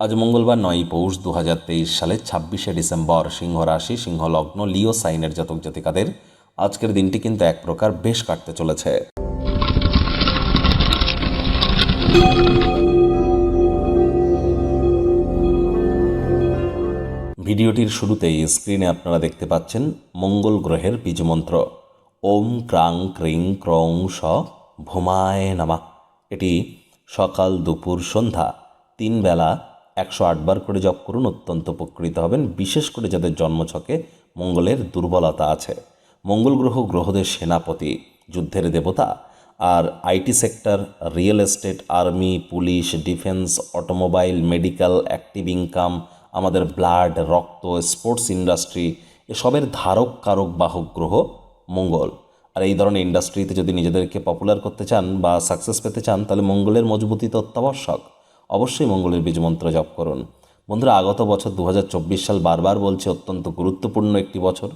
আজ মঙ্গলবার 9 পৌষ 2023 সালের 26শে ডিসেম্বর, সিংহ রাশি, সিংহ লগ্ন, লিও সাইনের জাতক জাতিকাদের আজকের দিনটি কিন্তু এক প্রকার বেশ কাটতে চলেছে। ভিডিওটির শুরুতেই স্ক্রিনে আপনারা দেখতে পাচ্ছেন মঙ্গল গ্রহের বীজমন্ত্র ওম ক্রাং ক্রিং ক্রং স ভূমায় নামা। এটি সকাল, দুপুর, সন্ধ্যা 3 বেলা 108 বার করে জপ করুন, অত্যন্ত উপকৃত হবেন, বিশেষ করে যাদের জন্মছকে মঙ্গলের দুর্বলতা আছে। মঙ্গল গ্রহ গ্রহদের সেনাপতি, যুদ্ধের দেবতা, আর IT sector, real estate, army, police, defence, automobile, medical, active income, আমাদের ব্লাড, রক্ত, স্পোর্টস ইন্ডাস্ট্রি, এসবের ধারক কারক বাহক গ্রহ মঙ্গল। আর এই ধরনের ইন্ডাস্ট্রিতে যদি নিজেদেরকে পপুলার করতে চান বা সাকসেস পেতে চান, তাহলে মঙ্গলের মজবুতি তো অত্যাবশ্যক। অবশ্যই মঙ্গলের বীজমন্ত্র জপ করুন। বন্ধুরা, আগত বছর 2024 সাল বারবার বলছে অত্যন্ত গুরুত্বপূর্ণ একটি বছর।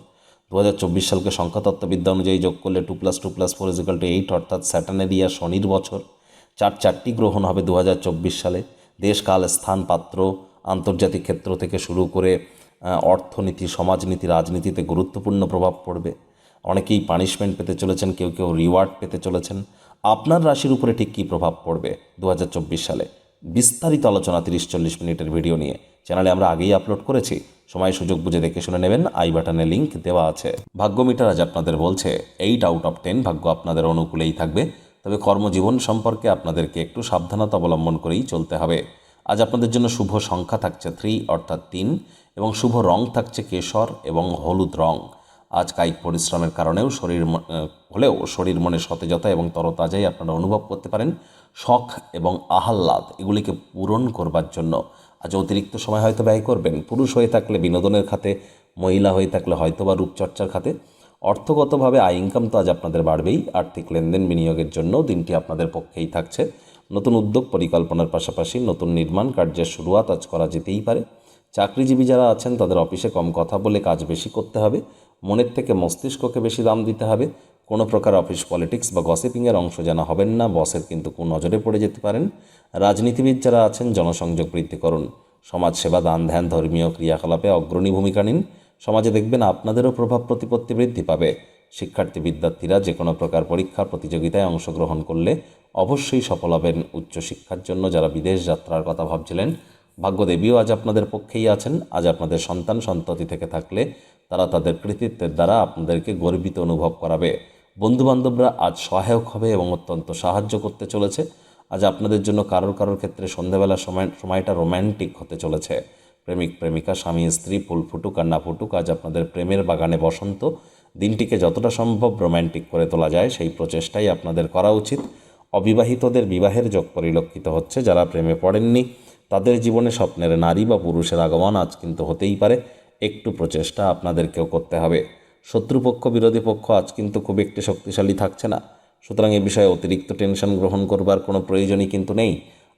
2024 সালকে সংখ্যাতত্ত্ববিদ্যা অনুযায়ী যোগ করলে 2+2+4 = 8, অর্থাৎ স্যাটার্নের ইয়ার, শনির বছর। চারটি গ্রহণ হবে 2024 সালে। দেশ, কাল, স্থান, পাত্র, আন্তর্জাতিক ক্ষেত্র থেকে শুরু করে অর্থনীতি, সমাজনীতি, রাজনীতিতে গুরুত্বপূর্ণ প্রভাব পড়বে। অনেকেই পানিশমেন্ট পেতে চলেছেন, কেউ রিওয়ার্ড পেতে চলেছেন। আপনার রাশির উপরে ঠিক কী প্রভাব পড়বে 2024 সালে, বিস্তারিত আলোচনা 30-40 মিনিটের ভিডিও নিয়ে চ্যানেলে আমরা আগেই আপলোড করেছি। সময় সুযোগ বুঝে দেখে শুনে নেবেন, আই বাটনে লিঙ্ক দেওয়া আছে। ভাগ্য মিটার আজ আপনাদের বলছে 8 আউট অফ 10 ভাগ্য আপনাদের অনুকূলেই থাকবে, তবে কর্মজীবন সম্পর্কে আপনাদেরকে একটু সাবধানতা অবলম্বন করেই চলতে হবে। আজ আপনাদের জন্য শুভ সংখ্যা থাকছে 3 অর্থাৎ 3, এবং শুভ রং থাকছে কেশর এবং হলুদ রং। আজ কায়িক পরিশ্রমের কারণেও শরীর মনে সতেজতা এবং তরতাজাই আপনারা অনুভব করতে পারেন। শখ এবং আহ্লাদ এগুলিকে পূরণ করবার জন্য আজ অতিরিক্ত সময় হয়তো ব্যয় করবেন। পুরুষ হয়ে থাকলে বিনোদনের খাতে, মহিলা হয়ে থাকলে হয়তো বা রূপচর্চার খাতে। অর্থগতভাবে আয় ইনকাম তো আজ আপনাদের বাড়বেই। আর্থিক লেনদেন, বিনিয়োগের জন্য দিনটি আপনাদের পক্ষেই থাকছে। নতুন উদ্যোগ পরিকল্পনার পাশাপাশি নতুন নির্মাণ কার্যের শুরুয়াত আজ করা যেতেই পারে। চাকরিজীবী যারা আছেন তাদের অফিসে কম কথা বলে কাজ বেশি করতে হবে। মনের থেকে মস্তিষ্ককে বেশি দাম দিতে হবে। কোনো প্রকার অফিস পলিটিক্স বা গসিপিংয়ের অংশ যেন হবেন না, বসের কিন্তু নজরে পড়ে যেতে পারেন। রাজনীতিবিদ যারা আছেন জনসংযোগ বৃদ্ধি করুন। সমাজসেবা, দান ধ্যান, ধর্মীয় ক্রিয়াকলাপে অগ্রণী ভূমিকা নিন। সমাজে দেখবেন আপনাদেরও প্রভাব প্রতিপত্তি বৃদ্ধি পাবে। শিক্ষার্থী বিদ্যার্থীরা যে কোনো প্রকার পরীক্ষা প্রতিযোগিতায় অংশগ্রহণ করলে অবশ্যই সফল হবেন। উচ্চশিক্ষার জন্য যারা বিদেশ যাত্রার কথা ভাবছিলেন, ভাগ্যদেবীও আজ আপনাদের পক্ষেই আছেন। আজ আপনাদের সন্তান সন্ততি থেকে থাকলে তারা তাদের কৃতিত্বের দ্বারা আপনাদেরকে গর্বিত অনুভব করাবে। বন্ধুবান্ধবরা আজ সহায়ক হবে এবং অত্যন্ত সাহায্য করতে চলেছে। আজ আপনাদের জন্য কারোর ক্ষেত্রে সন্ধ্যাবেলার সময়টা রোম্যান্টিক হতে চলেছে। প্রেমিক প্রেমিকা, স্বামী স্ত্রী, ফুল ফুটুক আর না ফুটুক, আজ আপনাদের প্রেমের বাগানে বসন্ত। দিনটিকে যতটা সম্ভব রোম্যান্টিক করে তোলা যায় সেই প্রচেষ্টাই আপনাদের করা উচিত। অবিবাহিতদের বিবাহের যোগ পরিলক্ষিত হচ্ছে। যারা প্রেমে পড়েননি তাদের জীবনে স্বপ্নের নারী বা পুরুষের আগমন আজ কিন্তু হতেই পারে। একটু প্রচেষ্টা আপনাদেরকেও করতে হবে। শত্রুপক্ষ, বিরোধী পক্ষ আজ কিন্তু খুব একটি শক্তিশালী থাকছে না, সুতরাং এ বিষয়ে অতিরিক্ত টেনশন গ্রহণ করবার কোনো প্রয়োজনই কিন্তু নেই।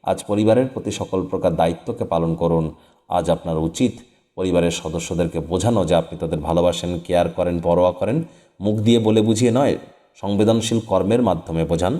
আজ পরিবারের প্রতি সকল প্রকার দায়িত্বকে পালন করুন। আজ আপনার উচিত পরিবারের সদস্যদেরকে বোঝানো যে আপনি তাদের ভালোবাসেন, কেয়ার করেন, পরোয়া করেন। মুখ দিয়ে বলে বুঝিয়ে নয়, সংবেদনশীল কর্মের মাধ্যমে বোঝান।